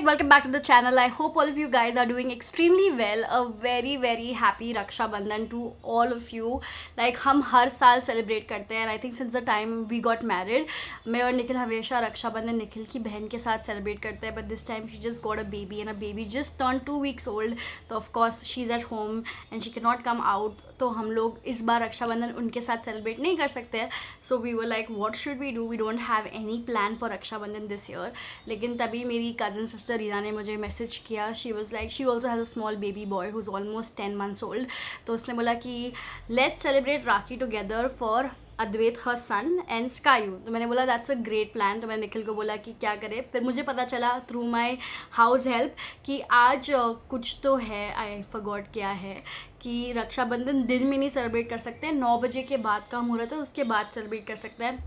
Welcome back to the channel. I hope all of you guys are doing extremely well. A very happy Raksha Bandhan to all of you. Like हम हर साल celebrate करते हैं and I think since the time we got married, मैं और निखिल हमेशा रक्षा बंधन निखिल की बहन के साथ celebrate करते हैं. But this time she just got a baby and a baby just turned 2 weeks old. तो of course she's at home and she cannot come out. तो हम लोग इस बार रक्षाबंधन उनके साथ सेलिब्रेट नहीं कर सकते हैं. So we were like what should we do. We don't have any plan for Rakshabandhan this year. लेकिन तभी मेरी कज़न सिस्टर रीना ने मुझे मैसेज किया. She was like she also has a small baby boy who is almost 10 months old. तो उसने बोला कि let's celebrate Rakhi together for Advait her son and Skyu. तो मैंने बोला दैट्स अ ग्रेट प्लान. तो मैंने निखिल को बोला कि क्या करें. फिर मुझे पता चला थ्रू माई हाउस हेल्प कि आज कुछ तो है. आई फॉरगॉट क्या है कि रक्षाबंधन दिन में नहीं सेलिब्रेट कर सकते. 9 बजे के बाद का मुहूर्त है, उसके बाद सेलिब्रेट कर सकते हैं.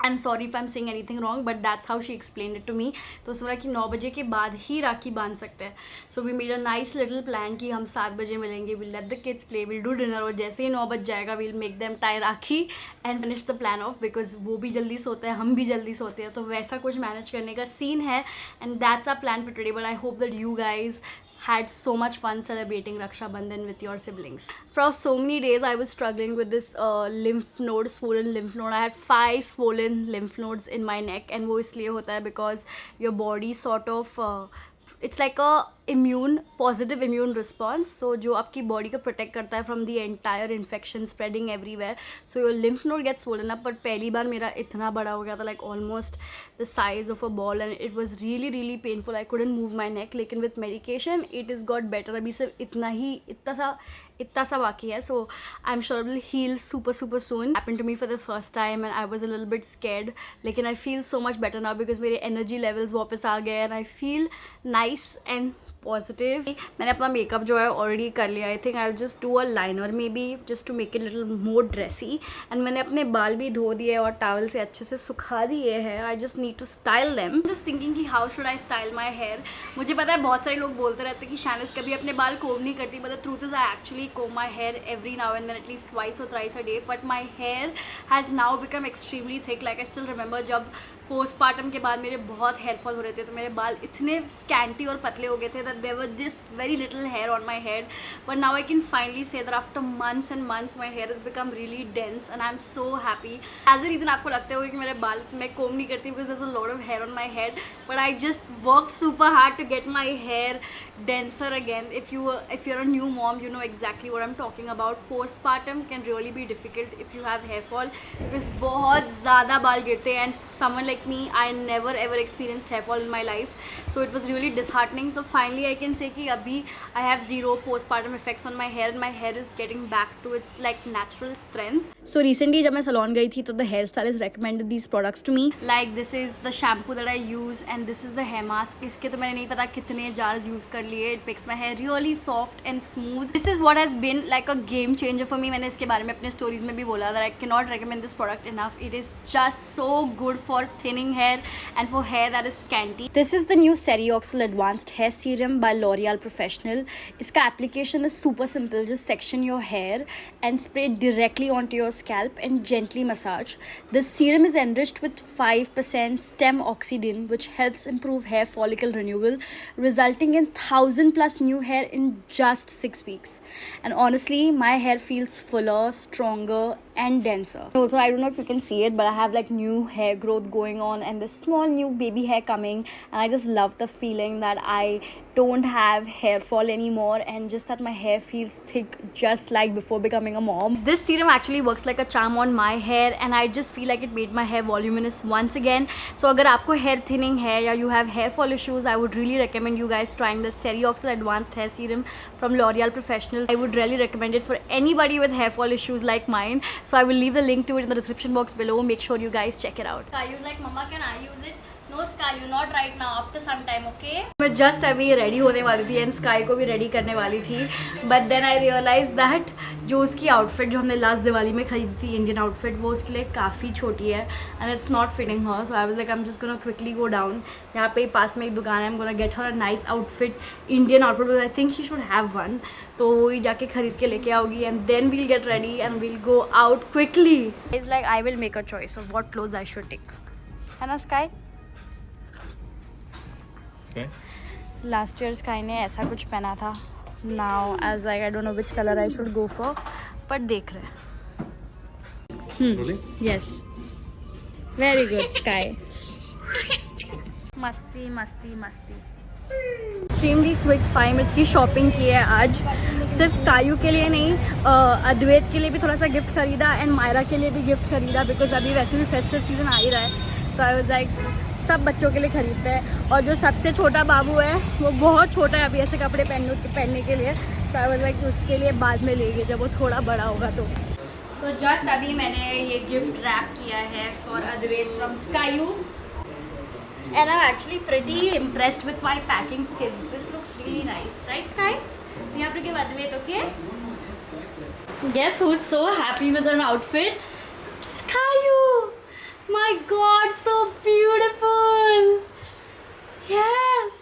I'm sorry if I'm saying anything wrong, but that's how she explained it to me. तो उसने बोला कि 9 बजे के बाद ही राखी बांध सकते हैं. So we made a nice little plan कि हम 7 बजे मिलेंगे. We'll let the kids play, we'll do dinner और जैसे ही 9 बज जाएगा we'll make them tie rakhi and finish the plan off because वो भी जल्दी सोते हैं, हम भी जल्दी सोते हैं. तो वैसा कुछ मैनेज करने का सीन है and that's our plan for today. But I hope that you guys had so much fun celebrating Raksha Bandhan with your siblings. For so many days I was struggling with this swollen lymph node. I had 5 swollen lymph nodes in my neck and वो इसलिए होता है because your body sort of it's like a positive immune response. So जो आपकी body को protect करता है from the entire infection spreading everywhere. So your lymph node gets swollen up. But पहली बार मेरा इतना बड़ा हो गया था like almost the size of a ball and it was really painful. I couldn't move my neck. लेकिन with medication it is got better. अभी सिर्फ इतना सा बाकी है. So I'm sure it will heal super soon. Happened to me for the first time and I was a little bit scared. लेकिन I feel so much better now because मेरे energy levels वापस आ गए and I feel nice and positive. मैंने अपना makeup जो है already कर लिया. I think I will just do a liner maybe just to make it little more dressy. And मैंने अपने बाल भी धो दिए और टॉवल से अच्छे से सुखा दिए हैं. I just need to style them. Just thinking कि how should I style my hair. मुझे पता है बहुत सारे लोग बोलते रहते हैं कि शानिस कभी अपने बाल कोम नहीं करती. But the truth is I actually comb my hair every now and then at least twice or thrice a day. But my hair has now become extremely thick. Like I still remember जब postmortem के बाद मेरे बहुत hair fall हो रहे थे तो मेरे बाल इतने स्कैंटी और पतले हो गए थे that there was just very little hair on my head. But now I can finally say that after months and months my hair has become really dense and I'm so happy. As a reason आपको लगता होगा कि मेरे बाल मैं comb नहीं करती because there's a lot of hair on my head. But I just worked super hard to get my hair denser again. If you're a new mom, you know exactly what I'm talking about. Postpartum can really be difficult if you have hair fall because बहुत ज़्यादा बाल गिरते हैं. And someone like me, I never ever experienced hair fall in my life. So it was really disheartening. So finally I can say कि अभी I have zero postpartum effects on my hair and my hair is getting back to its like natural strength. So recently जब मैं salon गई थी तो the hairstylist recommended these products to me. Like this is the shampoo that I use and this is the hair mask. इसके तो मैंने नहीं पता कितने jars use कर लिए. It makes my hair really soft and smooth. This is what has been like a game changer for me. मैंने इसके बारे में अपने stories में भी बोला that I cannot recommend this product enough. It is just so good for thinning hair and for hair that is scanty. This is the new Serioxyl Advanced Hair Serum by L'Oreal Professional. इसका application is super simple. Just section your hair and spray directly onto your scalp and gently massage. The serum is enriched with 5% stem oxidin which helps improve hair follicle renewal, resulting in 1,000+ new hair in just 6 weeks. And honestly, my hair feels fuller, stronger and denser. Also, I don't know if you can see it, but I have like new hair growth going on and this small new baby hair coming and I just love the feeling that I don't have hair fall anymore and just that my hair feels thick just like before becoming a mom. This serum actually works like a charm on my hair and I just feel like it made my hair voluminous once again. So अगर आपको hair thinning है या you have hair fall issues, I would really recommend you guys trying the Serioxyl Advanced Hair Serum from L'Oreal Professional. I would really recommend it for anybody with hair fall issues like mine. So I will leave the link to it in the description box below. Make sure you guys check it out. Are you like, Mama, can I use it? No, Sky, you not right now. After some time, okay? मैं just अभी ready होने वाली थी and Sky को भी ready करने वाली थी. But then I realized that जो उसकी आउटफिट जो हमने लास्ट दिवाली में खरीदी थी इंडियन आउटफिट वो उसके लिए काफ़ी छोटी है and it's not fitting her. So I was like, I'm just gonna quickly go down. यहाँ पे पास में एक दुकान है. I'm gonna get her a nice outfit, Indian outfit because I think she should have one. तो वही जाके खरीद के लेके आओगी and then we'll get ready and we'll go out quickly. It's like I will make a choice of what clothes I should take. है ना Sky? Okay. Last year Sky ने ऐसा कुछ पहना था. Now as like I don't know which colour I should go for, but देख रहे हैं. Yes, very good Sky. मस्ती मस्ती मस्ती. एक्सट्रीमली क्विक 5 मिनट्स की शॉपिंग की है आज. सिर्फ स्कायू के लिए नहीं, अद्वैत के लिए भी थोड़ा सा गिफ्ट खरीदा एंड मायरा के लिए भी गिफ्ट खरीदा, बिकॉज अभी वैसे भी फेस्टिव सीजन आ ही रहा है. सो आई वाज लाइक सब बच्चों के लिए खरीदते हैं. और जो सबसे छोटा बाबू है वो बहुत छोटा है अभी ऐसे कपड़े पहनने के लिए. सो आई वाज लाइक उसके लिए बाद में लेंगे जब वो थोड़ा बड़ा होगा तो. सो जस्ट अभी मैंने ये गिफ्ट रैप किया है for Advait from Skyu. And I'm actually pretty impressed with my packing skills. This looks really nice, right, Sky? We have to give Advait, okay? Guess who's so happy with her outfit? Skayu! My God, so beautiful! Yes!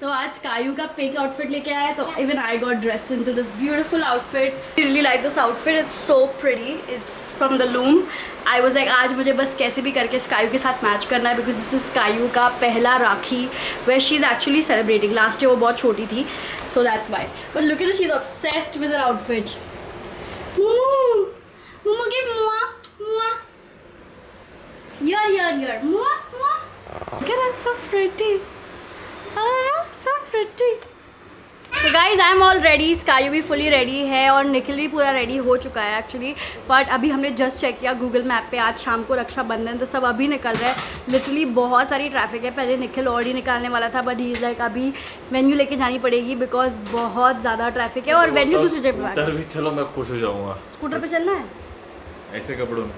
तो आज स्कायू का pink outfit लेके आया, तो even I got dressed into this beautiful outfit. Really like this outfit. It's so pretty. It's from the loom. I was like आज मुझे बस कैसे भी करके स्कायू के साथ मैच करना है, बिकॉज दिस इज स्कायू का पहला Rakhi where she is actually celebrating. Last year वो बहुत छोटी थी, so that's why. But look at she is obsessed with her outfit. मुमू गिव मुआ मुआ. Here. Muah, muah. Look at her, so pretty. So pretty. So guys, I am all ready. स्कायू भी fully ready है और निखिल भी पूरा ready हो चुका है एक्चुअली. बट अभी हमने जस्ट चेक किया गूगल मैप पे, आज शाम को रक्षाबंधन, तो सब अभी निकल रहे हैं. लिटरली बहुत सारी ट्रैफिक है. पहले निखिल ऑलरेडी निकालने वाला था, बट ही इज़ लाइक अभी वेन्यू लेके जानी पड़ेगी बिकॉज बहुत ज़्यादा ट्रैफिक है. और वेन्यू दूसरी जगह पर भी. चलो मैं खुश हो जाऊँगा. स्कूटर पर चलना है ऐसे कपड़ों में.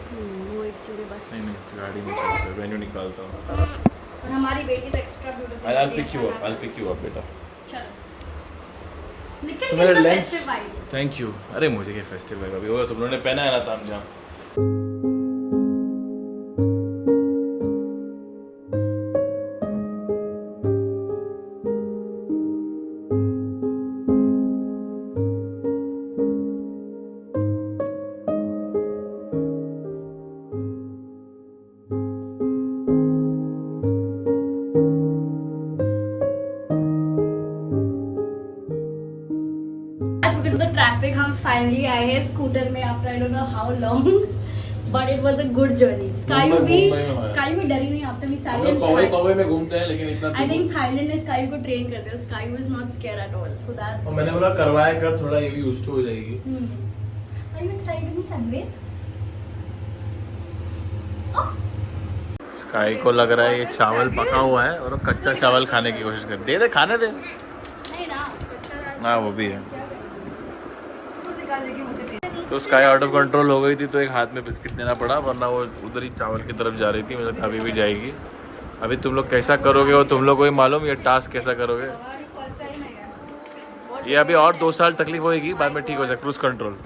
वो एक सीधे बस नहीं गाड़ी में चलते वेन्यू निकालता हूँ. और हमारी बेटी तो extra beautiful. I'll pick you up बेटा. चलो निकल के लेंस. Thank you. अरे मुझे क्या फेस्टिव वाइब अभी होगा. तुम लोगों ने पहना है ना तामझाम. ट्रैफिक हम फाइनली आए हैं स्कूटर में after I don't know how long, but it was a good journey. Skyu भी डरी नहीं. आफ्टर वी साइलेंट कौवे में घूमते हैं, लेकिन इतना आई थिंक थाईलैंड ने स्कायू को ट्रेन कर दिया. Skyu is not scared at all. So that's मैंने बोला करवाया कर, थोड़ा ये भी यूज्ड हो जाएगी. Are you excited Advait? Sky को लग रहा है ये चावल पका हुआ है और कच्चा चावल खाने की कोशिश कर. दे खाने दे. नहीं ना कच्चा. हाँ वो भी है. तो स्काई आउट ऑफ कंट्रोल हो गई थी, तो एक हाथ में बिस्किट देना पड़ा, वरना वो उधर ही चावल की तरफ जा रही थी. मुझे अभी भी जाएगी. अभी तुम लोग कैसा करोगे वो तुम लोग को ही मालूम. ये टास्क कैसा करोगे ये अभी और 2 साल तकलीफ होगी, बाद में ठीक हो जाए. Cruise control.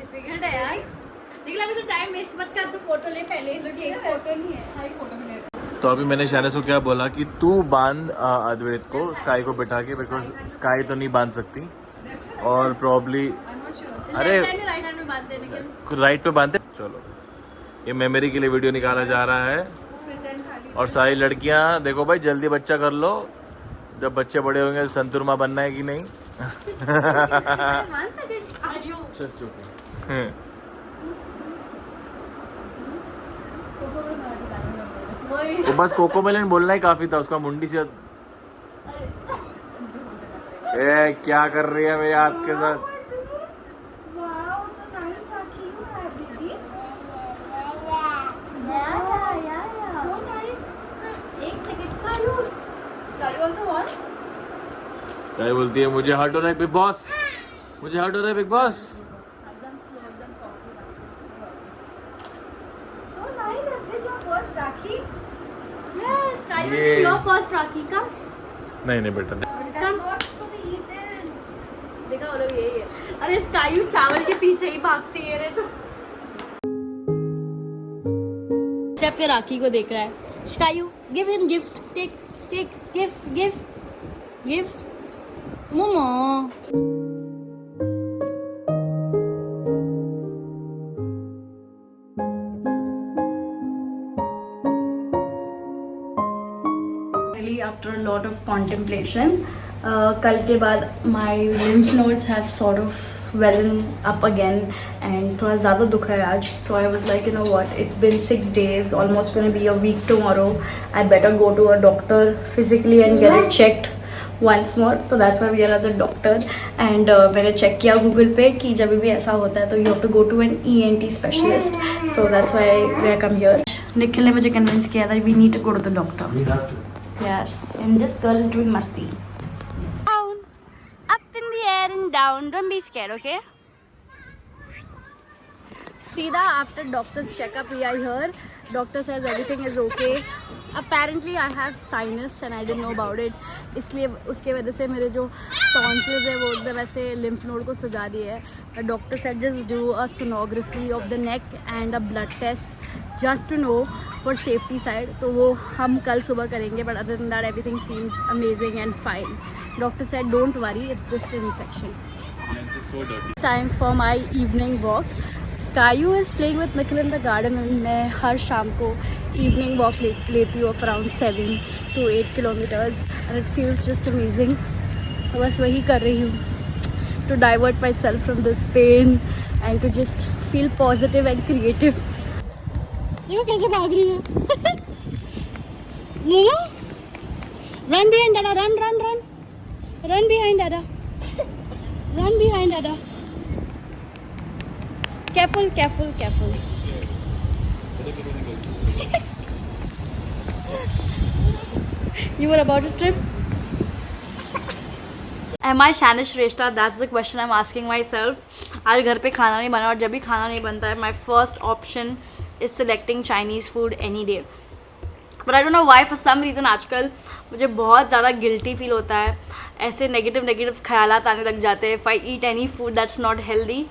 तो अभी मैंने शाने से क्या बोला कि तू बांध अद्वैत को स्काई को बिठा के, बिकॉज स्काई तो नहीं बांध सकती और प्रॉब्ली. अरे राइट पे बांधते. चलो ये मेमोरी के लिए वीडियो निकाला जा रहा है. और सारी लड़कियां देखो भाई जल्दी बच्चा कर लो. जब बच्चे बड़े होंगे तो संतुरमा बनना है कि नहीं. तो बस कोको मेलन बोलना ही काफी था. उसका मुंडी से क्या कर रही है मेरे हाथ के साथ. स्काई बोलती है मुझे हर्ट हो रहा है बिग बॉस, मुझे हर्ट हो रहा है बिग बॉस. नहीं बेटा देखा वो लोग यही है. अरे स्कायू चावल के पीछे ही भागती है रे. तो आपके राखी को देख रहा है. Skyu give him gift. Take give momo. After a lot of contemplation, कल के बाद my lymph nodes have sort of swollen up again and थोड़ा ज़्यादा दुख है आज. So I was like, you know what, it's been 6 days, almost gonna be a week tomorrow. I better go to a doctor physically and get it checked once more. So that's why we are at the doctor. And मैंने check किया Google पे कि जब भी ऐसा होता है तो you have to go to an ENT specialist. So that's why I come here. Nikhil ने मुझे convince किया that we need to go to the doctor. We have to. Yes, and this girl is doing masti. Down, up in the air and down. Don't be scared, okay? Sida, after doctor's checkup, we are here. Doctor says everything is okay. Apparently, I have sinus and I didn't know about it. इसलिए उसके वजह से मेरे जो tonsils है वो एकदम ऐसे lymph node को सुजा दिए है. The doctor said just do a sonography of the neck and a blood test just to know for safety side. तो वो हम कल सुबह करेंगे. But other than that, everything seems amazing and fine. Doctor said don't worry, it's just an infection. It's so dirty. Time for my evening walk. Skayu is playing with Nikhil in the garden and मैं हर शाम को evening walk लेती हूँ of around 7 to 8 kilometers and it feels just amazing. बस वही कर रही हूँ to divert myself from this pain and to just feel positive and creative. देखो कैसे भाग रही है. Momo, run behind Dada, run behind Dada, run behind Dada. Careful. You were about to trip? Am I Shanish Reshta? That's the question I'm asking myself. आज घर पे खाना नहीं बना और जब भी खाना नहीं बनता है my first option is selecting Chinese food any day. But I don't know why, for some reason आजकल मुझे बहुत ज़्यादा guilty feel होता है. ऐसे negative ख्यालात आने लग जाते हैं if I eat any food that's not healthy.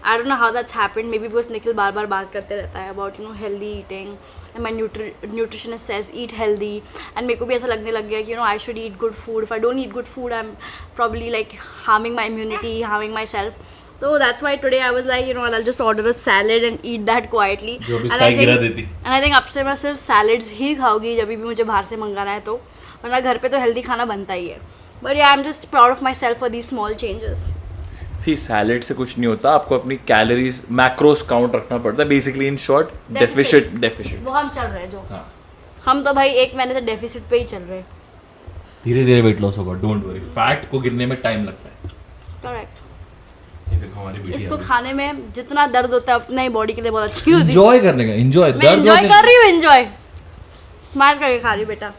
I don't know how that's happened. Maybe because Nikhil बार बात करते रहता है about healthy eating and my nutritionist says eat healthy and मेरे को भी ऐसा लगने लग गया कि I should eat good food. If I don't eat good food, I'm probably like harming my immunity, harming myself. So that's why today I was like, I'll just order a salad and eat that quietly. जो भी sky गिरा देती. And I think अब से मैं सिर्फ salads ही खाऊंगी जब भी मुझे बाहर से मंगाना है तो, वरना घर पे तो healthy खाना बनता ही है. But yeah, I'm just proud of myself for these small changes. See salad से कुछ नहीं होता, आपको अपनी कैलोरीज मैक्रोस काउंट रखना पड़ता है. बेसिकली इन शॉर्ट डेफिसिट वो हम चल रहे हैं जो. हाँ. हम तो भाई 1 महीने से डेफिसिट पे ही चल रहे हैं. धीरे धीरे वेट लॉस होगा, डोंट वरी. फैट को गिरने में टाइम लगता है. करेक्ट. ये देखो हमारी बेटी इसको खाने में जितना दर्द होता है उतना ही बॉडी के लिए बहुत अच्छी होती है. एंजॉय करने का, एंजॉय. मैं एंजॉय कर रही हूँ. एंजॉय स्माइल करके खा रही हूँ बेटा.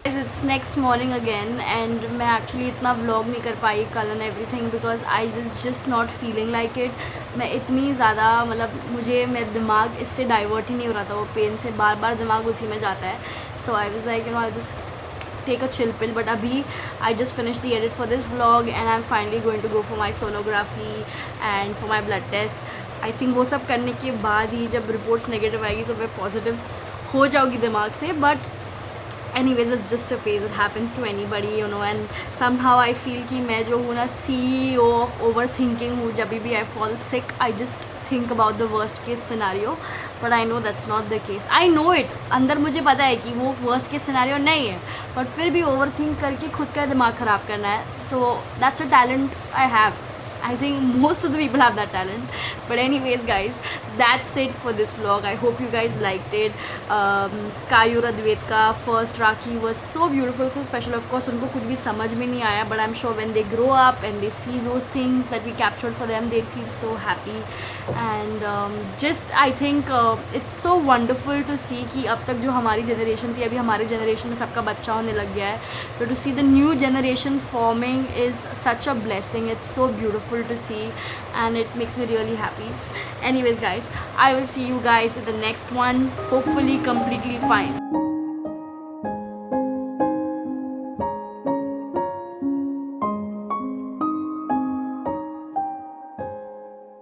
It's next morning again and मैं actually इतना vlog नहीं कर पाई कल and everything because I was just not feeling like it. मैं इतनी ज़्यादा मतलब मुझे मेरा दिमाग इससे डाइवर्ट ही नहीं हो रहा था, वो पेन से बार दिमाग उसी में जाता है. So I was like I'll just take a chill pill. But अभी I just finished the edit for this vlog and I'm finally going to go for my sonography and for my blood test. I think वो सब करने के बाद ही जब reports negative आएगी तो मैं पॉजिटिव हो जाऊँगी दिमाग से. But anyways, it's just a phase. It happens to anybody, and somehow I feel कि मैं जो हूँ ना CEO of overthinking हूँ. जब भी I fall sick, I just think about the worst case scenario. But I know that's not the case. I know it. अंदर मुझे पता है कि वो worst case scenario नहीं है. But फिर भी overthink करके खुद का दिमाग ख़राब करना है. So that's a talent I have. I think most of the people have that talent. But anyways guys, that's it for this vlog. I hope you guys liked it. Skayu और अद्वैत का first Rakhi was so beautiful, so special. Of course उनको कुछ भी समझ में नहीं आया, but I'm sure when they grow up and they see those things that we captured for them, they'll feel so happy. And just I think it's so wonderful to see कि अब तक जो हमारी generation थी, अभी हमारी generation में सबका बच्चा होने लग गया है. So to see the new generation forming is such a blessing. It's so beautiful to see and it makes me really happy. Anyways guys, I will see you guys in the next one, hopefully completely fine.